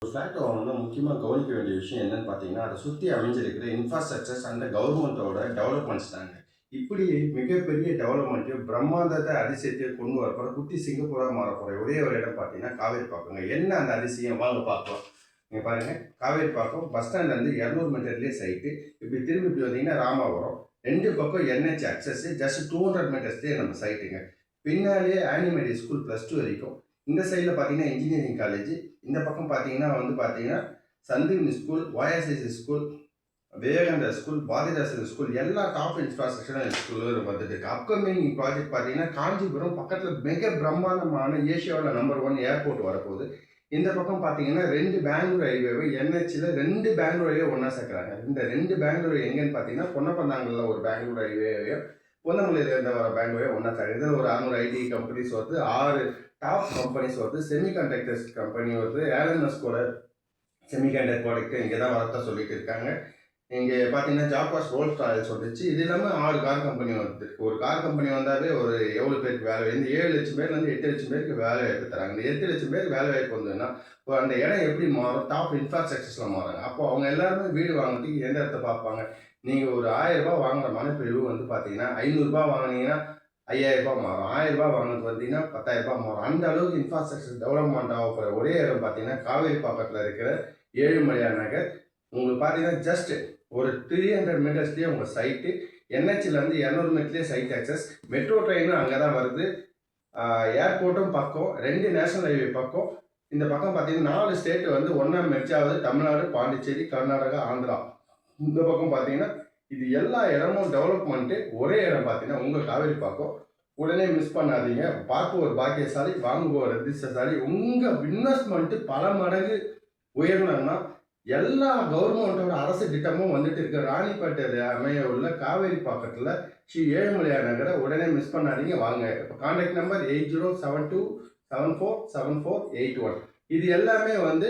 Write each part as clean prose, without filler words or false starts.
Flat வாங்கணும்னா முக்கியமாக கவனிக்க வேண்டிய விஷயம் என்னன்னு பார்த்தீங்கன்னா, அதை சுற்றி அமைஞ்சிருக்கிற இன்ஃப்ராஸ்ட்ரக்சர்ஸ் அண்ட் கவர்மெண்ட்டோட டெவலப்மெண்ட்ஸ் தாங்க. இப்படி மிகப்பெரிய டெவலப்மெண்ட்டையும் பிரம்மாண்டத்தை அதிசயத்தையும் கொண்டு வரப்போற குட்டி சிங்கப்பூராக மாறப்போற ஒரே ஒரு இடம் பார்த்தீங்கன்னா காவேரிப்பாக்கங்க. என்ன அந்த அதிசயம் வாங்க பார்க்கலாம். நீங்கள் பாருங்க, காவேரிப்பாக்கம் பஸ் ஸ்டாண்ட்லேருந்து 200 மீட்டர்லேயே சைட்டு. இப்படி திரும்பி இப்படி வந்தீங்கன்னா ராமாவரம். ரெண்டு பக்கம் என்ஹெச் அக்சஸ் ஜஸ்ட் 200 மீட்டர்ஸ்லேயே நம்ம சைட்டுங்க. பின்னாலேயே ஆனிமேரி ஸ்கூல் +2 வரைக்கும். இந்த சைடில் பார்த்தீங்கன்னா இன்ஜினியரிங் காலேஜ். இந்த பக்கம் பார்த்தீங்கன்னா Sanjeevani school, YSSC school, Vivekananda school, Bharathidasan school எல்லா டாப் இன்ஃப்ராஸ்ட்ரக்சரும் ஸ்கூலில் வந்துட்டு இருக்கு. அப்கமிங் ப்ராஜெக்ட் பார்த்தீங்கன்னா காஞ்சிபுரம் பக்கத்தில் மிக பிரம்மாண்டமான ஏஷியாவில் நம்பர் 1 ஏர்போர்ட் வரப்போகுது. இந்த பக்கம் பார்த்தீங்கன்னா 2 பெங்களூர் ஹைவேவை என்ஹெச்சில் 2 பெங்களூர் ஹைவே ஒன்றா சேர்க்குறாங்க. இந்த 2 பெங்களூர் எங்கேன்னு பார்த்தீங்கன்னா பொன்னப்பந்தாங்கலில் ஒரு பெங்களூர் ஹைவேவையும் பொன்னமலையில் இருந்த வர பெங்களூரே ஒன்றா சேர்க்குறது. இதில் ஒரு 600 ஐடி கம்பெனிஸ் வருது, 6 டாப் கம்பெனிஸ் வருது, செமிகண்டக்டர்ஸ் கம்பெனி வருது, ஏலன்எஸ் கூட செமிகண்டக்டர் ப்ராடக்ட் இங்கே தான் வரத்தான் சொல்லிட்டு இருக்காங்க. இங்கே பார்த்தீங்கன்னா ஜாக்வாஸ் ரோல்ஸ் ராயல்ஸ் வந்துச்சு. இது இல்லாமல் 6 கார் கம்பெனி வந்துருக்கு. ஒரு கார் கம்பெனி வந்தாலே ஒரு எவ்வளோ பேருக்கு வேலை, இந்த 7 லட்சம் பேர்லேருந்து 8 லட்சம் பேருக்கு வேலை வாய்ப்பு தராங்க. இந்த 8 லட்சம் பேருக்கு வேலை வாய்ப்பு வந்ததுன்னா அந்த இடம் எப்படி மாறும்? டாப் இன்ஃப்ராஸ்ட்ரக்சர்ஸில் மாறாங்க. அப்போ அவங்க எல்லாருமே வீடு வாங்குறதுக்கு எந்த இடத்த பார்ப்பாங்க? நீங்கள் ஒரு 1000 ரூபாய் வாங்குற மனைப்பிரிவு வந்து பார்த்தீங்கன்னா 500 ரூபாய் வாங்கினீங்கன்னா 5000 ரூபாய் மாறும். 1000 ரூபாய் வாங்கினது பார்த்தீங்கன்னா 10,000 ரூபாய் மாறும். அந்த அளவுக்கு இன்ஃப்ராஸ்ட்ரக்சர் டெவலப்மெண்ட் ஆகப்படுற ஒரே இடம் பார்த்தீங்கன்னா காவேரி பக்கத்தில் இருக்கிற ஏழுமலையான் நகர். உங்களுக்கு பார்த்தீங்கன்னா ஜஸ்ட் ஒரு 300 மீட்டர்ஸ்லேயே உங்கள் சைட்டு. என்ஹெச்லேருந்து 200 மீட்டர்லேயே சைட் ஆக்சஸ். மெட்ரோ ட்ரெயினும் அங்கே தான் வருது. ஏர்போர்ட்டும் பக்கம், 2 நேஷனல் ஹைவே பக்கம். இந்த பக்கம் பார்த்தீங்கன்னா 4 ஸ்டேட்டு வந்து ஒன்றா மெர்ஜ் ஆகுது. தமிழ்நாடு, பாண்டிச்சேரி, கர்நாடகா, ஆந்திரா. இந்த பக்கம் பார்த்தீங்கன்னா இது எல்லா இடமும் டெவலப்மெண்ட்டு ஒரே இடம் பார்த்தீங்கன்னா உங்கள் காவேரிப்பாக்கம். உடனே மிஸ் பண்ணாதீங்க. பார்க்க ஒரு பாக்கியசாலி, வாங்குவோர் அதிர்ஷ்டசாலி. உங்கள் இன்வெஸ்ட்மெண்ட்டு பல மடங்கு உயரணும்னா எல்லா கவர்மெண்ட்டோட அரசு திட்டமும் வந்துட்டு இருக்க ராணிப்பேட்டை அமைய உள்ள காவேரி பாக்கத்தில் ஸ்ரீ ஏழுமலையான் நகரை உடனே மிஸ் பண்ணாதீங்க. வாங்க. இப்போ கான்டாக்ட் நம்பர் 8072747481. இது எல்லாமே வந்து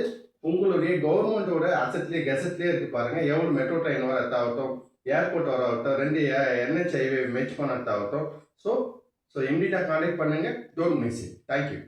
உங்களுடைய கவர்மெண்ட்டோட அசட்லேயே கெசட்லேயே இருக்கு பாருங்க. எவ்வளோ மெட்ரோ ட்ரெயின் வரத்தாகட்டும், ஏர்போர்ட் வரத்தாகட்டும், 2 என்ஹெச் ஹைவே மெச் பண்ணத்தாகட்டும். ஸோ இம்மிடியட்டாக கான்டாக்ட் பண்ணுங்கள். Don't miss it. தேங்க்யூ.